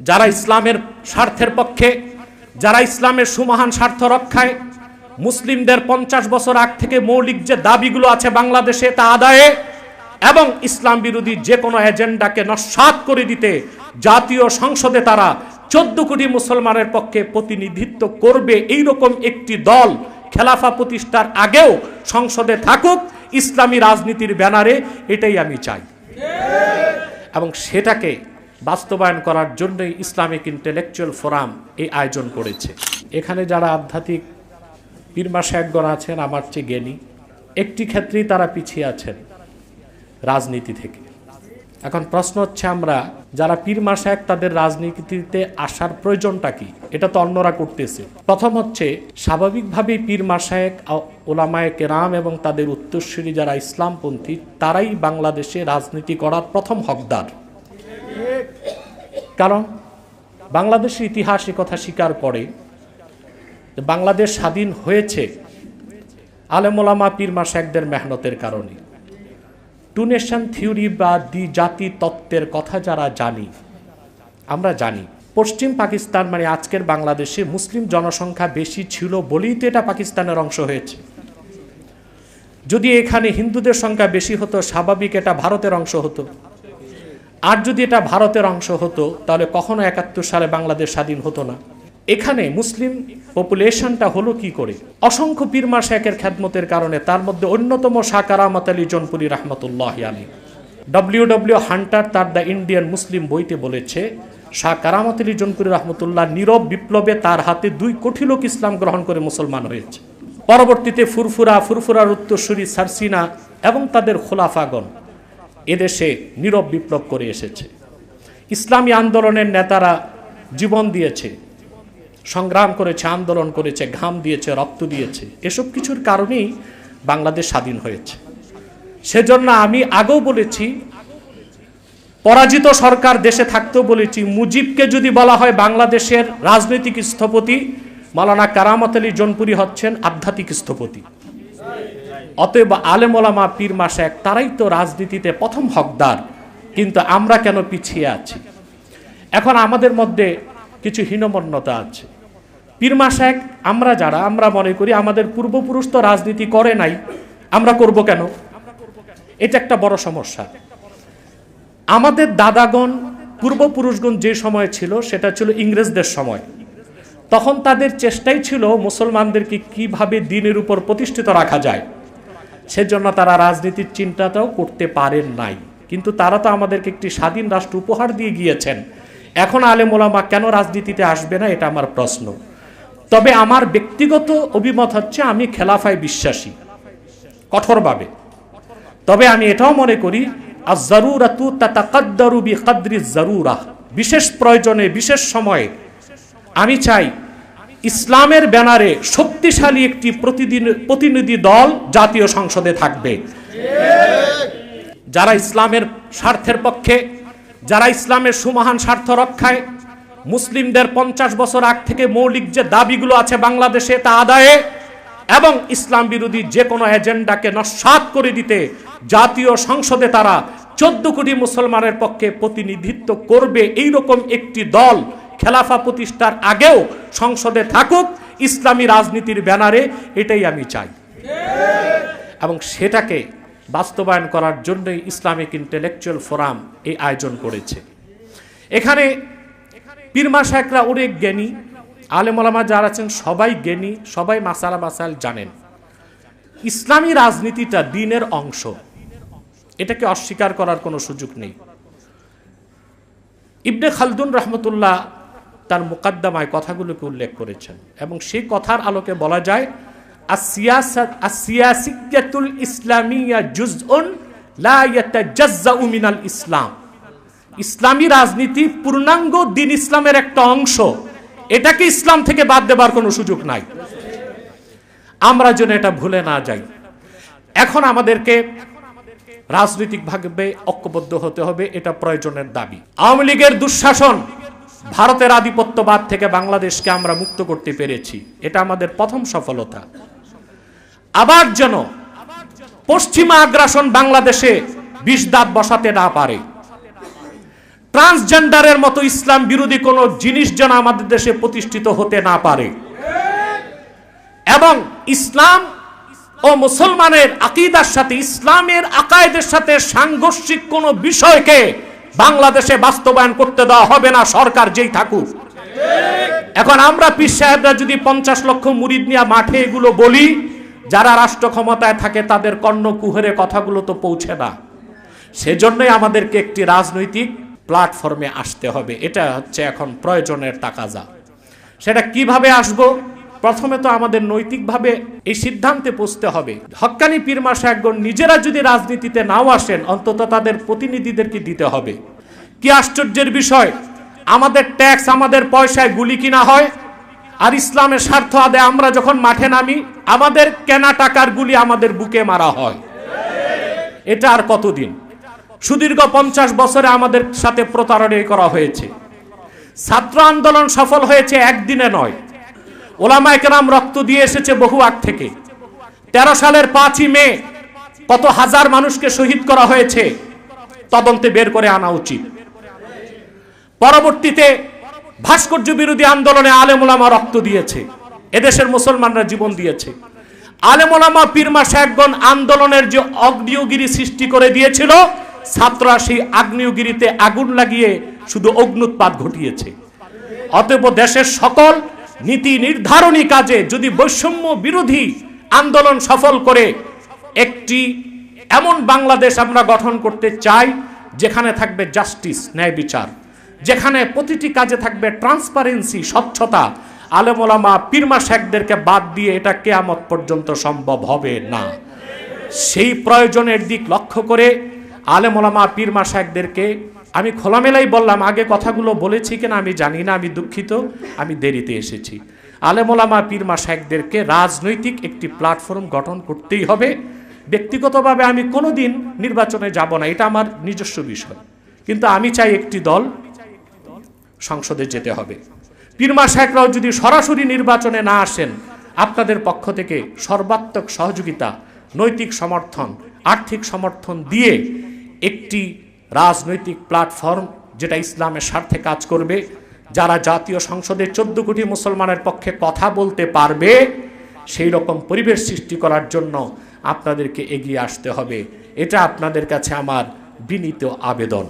যারা ইসলামের স্বার্থের পক্ষে, যারা ইসলামের সুমহান স্বার্থ রক্ষায়, মুসলিমদের 50 বছর আগ থেকে মৌলিক যে দাবিগুলো আছে বাংলাদেশে তা আদায়ে এবং ইসলাম বিরোধী যে কোনো এজেন্ডাকে নস্যাৎ করে দিতে জাতীয় সংসদে তারা 14 কোটি মুসলমানের পক্ষে প্রতিনিধিত্ব করবে, এইরকম একটি দল খেলাফা প্রতিষ্ঠার আগেও সংসদে থাকুক ইসলামী রাজনীতির ব্যানারে, এটাই আমি চাই। এবং সেটাকে বাস্তবায়ন করার জন্যই ইসলামিক ইন্টেলেকচুয়াল ফোরাম এই আয়োজন করেছে। এখানে যারা আধ্যাত্মিক পীর মাশায়েখগণ আছেন আমার চেয়ে জ্ঞানী, একটি ক্ষেত্রেই তারা পিছিয়ে আছেন, রাজনীতি থেকে। এখন প্রশ্ন হচ্ছে, আমরা যারা পীর মাশায়েখ তাদের রাজনীতিতে আসার প্রয়োজনটা কি? এটা তো অন্যরা করতেছে। প্রথম হচ্ছে, স্বাভাবিকভাবেই পীর মাশায়েখ, ওলামায়ে কেরাম এবং তাদের উত্তরসূরি যারা ইসলামপন্থী তারাই বাংলাদেশে রাজনীতি করার প্রথম হকদার। কারণ বাংলাদেশের ইতিহাস কথা স্বীকার করে, বাংলাদেশ স্বাধীন হয়েছে আলেম ওলামা পীর মাশায়েখদের মেহনতের কারণে। টু নেশন থিওরি বা দ্বিজাতি তত্ত্বের কথা যারা জানি, আমরা জানি পশ্চিম পাকিস্তান মানে আজকের বাংলাদেশে মুসলিম জনসংখ্যা বেশি ছিল বলেই তো এটা পাকিস্তানের অংশ হয়েছে। যদি এখানে হিন্দুদের সংখ্যা বেশি হতো, স্বাভাবিক এটা ভারতের অংশ হতো। আর যদি এটা ভারতের অংশ হতো তাহলে কখনো 71 সালে বাংলাদেশ স্বাধীন হতো না। এখানে মুসলিম পপুলেশনটা হলো কি করে? অসংখ্য পীর মাশায়েখের খেদমতের কারণে। তার মধ্যে অন্যতম শাহ কারামত আলী জৌনপুরি রহমতুল্লাহ আলী। ডব্লিউ হান্টার তার দ্য ইন্ডিয়ান মুসলিম বইতে বলেছে, শাহ কারামত আলী জৌনপুরি রহমতুল্লাহ নীরব বিপ্লবে তার হাতে 2 কোটি লোক ইসলাম গ্রহণ করে মুসলমান হয়েছে। পরবর্তীতে ফুরফুরার উত্তরসূরি সারসিনা এবং তাদের খোলাফাগণ এদেশে নীরব বিপ্লব করে এসেছে। ইসলামী আন্দোলনের নেতারা জীবন দিয়েছে, সংগ্রাম করেছে, আন্দোলন করেছে, ঘাম দিয়েছে, রক্ত দিয়েছে। এসব কিছুর কারণেই বাংলাদেশ স্বাধীন হয়েছে। সেজন্য আমি আগেও বলেছি, পরাজিত সরকার দেশে থাকতেও বলেছি, মুজিবকে যদি বলা হয় বাংলাদেশের রাজনৈতিক স্থপতি, মাওলানা কারামত আলী জৌনপুরি হচ্ছেন আধ্যাত্মিক স্থপতি। অতএব আলেম ওলামা পীর মাশায়েখ তারাই তো রাজনীতিতে প্রথম হকদার। কিন্তু আমরা কেন পিছিয়ে আছি? এখন আমাদের মধ্যে কিছু হীনমন্যতা আছে। পীর মাশায়েখ আমরা মনে করি আমাদের পূর্বপুরুষ তো রাজনীতি করে নাই, আমরা করব কেন? এটা একটা বড় সমস্যা। আমাদের দাদাগণ, পূর্বপুরুষগণ যে সময় ছিল সেটা ছিল ইংরেজদের সময়। তখন তাদের চেষ্টাই ছিল মুসলমানদেরকে কিভাবে দ্বীনের উপর প্রতিষ্ঠিত রাখা যায়। সেজন্য তারা রাজনীতির চিন্তাটাও করতে পারেন নাই। কিন্তু তারা তো আমাদেরকে একটি স্বাধীন রাষ্ট্র উপহার দিয়ে গিয়েছেন। এখন আলেম ওলামা কেন রাজনীতিতে আসবে না, এটা আমার প্রশ্ন। তবে আমার ব্যক্তিগত অভিমত হচ্ছে, আমি খেলাফায় বিশ্বাসী কঠোরভাবে। তবে আমি এটাও মনে করি, আয-যারুরাতু তাতাকাদ্দারু বিকদরি যারুরাহ, বিশেষ প্রয়োজনে বিশেষ সময়ে আমি চাই ইসলামের ব্যানারে শক্তিশালী একটি প্রতিনিধি দল জাতীয় সংসদে থাকবে, যারা ইসলামের স্বার্থের পক্ষে, যারা ইসলামের সুমহান স্বার্থ রক্ষায়, মুসলিমদের 50 বছর আগ থেকে মৌলিক যে দাবিগুলো আছে বাংলাদেশে তা আদায়ে এবং ইসলাম বিরোধী যে কোনো এজেন্ডাকে নস্যাৎ করে দিতে জাতীয় সংসদে তারা 14 কোটি মুসলমানের পক্ষে প্রতিনিধিত্ব করবে, এইরকম একটি দল খেলাফা প্রতিষ্ঠার আগেও সংসদে থাকুক ইসলামী রাজনীতির ব্যানারে, এটাই আমি চাই। এবং সেটাকে বাস্তবায়ন করার জন্যই ইসলামিক ইন্টেলেকচুয়াল ফোরাম এই আয়োজন করেছে। এখানে পীর মাশায়েখরা অনেক জ্ঞানী, আলেম ওলামা যারা আছেন সবাই জ্ঞানী, সবাই মাসাইল জানেন। ইসলামী রাজনীতিটা দ্বীনের অংশ, এটাকে অস্বীকার করার কোনো সুযোগ নেই। ইবনে খালদুন রহমতুল্লাহ তার মুকাদ্দামায় কথাগুলোকে উল্লেখ করেছেন এবং সেই কথার আলোকে বলা যায়, আসিয়াসিয়াতুল ইসলামিয়া জুজউন লা ইয়াতাজাজ্জাউ মিনাল ইসলাম। ইসলামী রাজনীতি পূর্ণাঙ্গ দ্বীন ইসলামের একটা অংশ, এটাকে ইসলাম থেকে বাদ দেবার কোনো সুযোগ নাই। আমরা যেন এটা ভুলে না যাই। এখন আমাদেরকে রাজনৈতিকভাবে ঐক্যবদ্ধ হতে হবে, এটা প্রয়োজনের দাবি। আওয়ামী লীগের দুঃশাসন, ভারতের আধিপত্যবাদ থেকে বাংলাদেশকে আমরা মুক্ত করতে পেরেছি, এটা আমাদের প্রথম সফলতা। আবার যেন পশ্চিমা আগ্রাসন বাংলাদেশে বিষ দাঁত বসাতে না পারে। ট্রান্সজেন্ডারের মতো ইসলাম বিরোধী কোনো জিনিস যেন আমাদের দেশে প্রতিষ্ঠিত হতে না পারে, এবং ইসলাম ও মুসলমানের আকীদার সাথে, ইসলামের আকায়েদের সাথে সাংঘর্ষিক কোনো বিষয়কে বাংলাদেশে বাস্তবায়ন করতে দেওয়া হবে না, সরকার যেই থাকুক। এখন আমরা পীর সাহেবরা যদি 50 লক্ষ মুরিদ নিয়ে মাঠে এগুলো বলি, যারা রাষ্ট্র ক্ষমতায় থাকে তাদের কর্ণকুহরে কথাগুলো তো পৌঁছে না। সেজন্যই আমাদেরকে একটি রাজনৈতিক প্ল্যাটফর্মে আসতে হবে। এটা হচ্ছে এখন প্রয়োজনের তাকাজা। সেটা কিভাবে আসবো? প্রথমে তো আমাদের নৈতিকভাবে এই সিদ্ধান্তে পৌঁছতে হবে, হক্কানি পীর মা সাহেবগণ নিজেরা যদি রাজনীতিতে নাও আসেন, অন্তত তাদের প্রতিনিধিদেরকে দিতে হবে। কি আশ্চর্যের বিষয়, আমাদের ট্যাক্স, আমাদের পয়সায় গুলি কিনা হয়, আর ইসলামের স্বার্থ আদায় আমরা যখন মাঠে নামি আমাদের কেনা টাকার গুলি আমাদের বুকে মারা হয়। এটা আর কতদিন? সুদীর্ঘ 50 বছরে আমাদের সাথে প্রতারণা করা হয়েছে। ছাত্র আন্দোলন সফল হয়েছে একদিনে নয়, ওলামায়ে কেরাম রক্ত দিয়ে এসেছে বহু আগ থেকে। 13 সালের 5ই মে কত হাজার মানুষকে শহীদ করা হয়েছে, তদন্তে বের করে আনা উচিত। পরবর্তীতে ভাস্কর্য বিরোধী আন্দোলনে আলেম ওলামা রক্ত দিয়েছে, এদেশের মুসলমানরা জীবন দিয়েছে। আলেম ওলামা পীর মা সাহেবগণ আন্দোলনের যে অগ্নিয়গিরি সৃষ্টি করে দিয়েছিল, ছাত্ররা সেই আগ্নেয়গিরিতে আগুন লাগিয়ে শুধু অগ্নুৎপাত ঘটিয়েছে। অতএব দেশের সকল নীতি নির্ধারণী কাজে যদি বৈষম্য বিরোধী আন্দোলন সফল করে একটি এমন বাংলাদেশ আমরা গঠন করতে চাই, যেখানে থাকবে জাস্টিস, ন্যায় বিচার, যেখানে প্রতিটি কাজে থাকবে ট্রান্সপারেন্সি, স্বচ্ছতা, আলেম ওলামা পীর মা শায়েখদেরকে বাদ দিয়ে এটা কিয়ামত পর্যন্ত সম্ভব হবে না। সেই প্রয়োজনের দিক লক্ষ্য করে আলেম ওলামা পীর মা শায়েখদেরকে আমি খোলামেলাই বললাম, আগে কথাগুলো বলেছি কিনা আমি জানি না, আমি দুঃখিত, আমি দেরিতে এসেছি। আলেম ওলামা পীর মা শায়েখদেরকে রাজনৈতিক একটি প্ল্যাটফর্ম গঠন করতেই হবে। ব্যক্তিগতভাবে আমি কোনোদিন নির্বাচনে যাব না, এটা আমার নিজস্ব বিষয়, কিন্তু আমি চাই একটি দল সংসদে যেতে হবে। পীর মা শায়েখরাও যদি সরাসরি নির্বাচনে না আসেন, আপনাদের পক্ষ থেকে সর্বাত্মক সহযোগিতা, নৈতিক সমর্থন, আর্থিক সমর্থন দিয়ে একটি রাজনৈতিক প্ল্যাটফর্ম যেটা ইসলামের স্বার্থে কাজ করবে, যারা জাতীয় সংসদে 14 কোটি মুসলমানের পক্ষে কথা বলতে পারবে, সেই রকম পরিবেশ সৃষ্টি করার জন্য আপনাদেরকে এগিয়ে আসতে হবে। এটা আপনাদের কাছে আমার বিনীত আবেদন।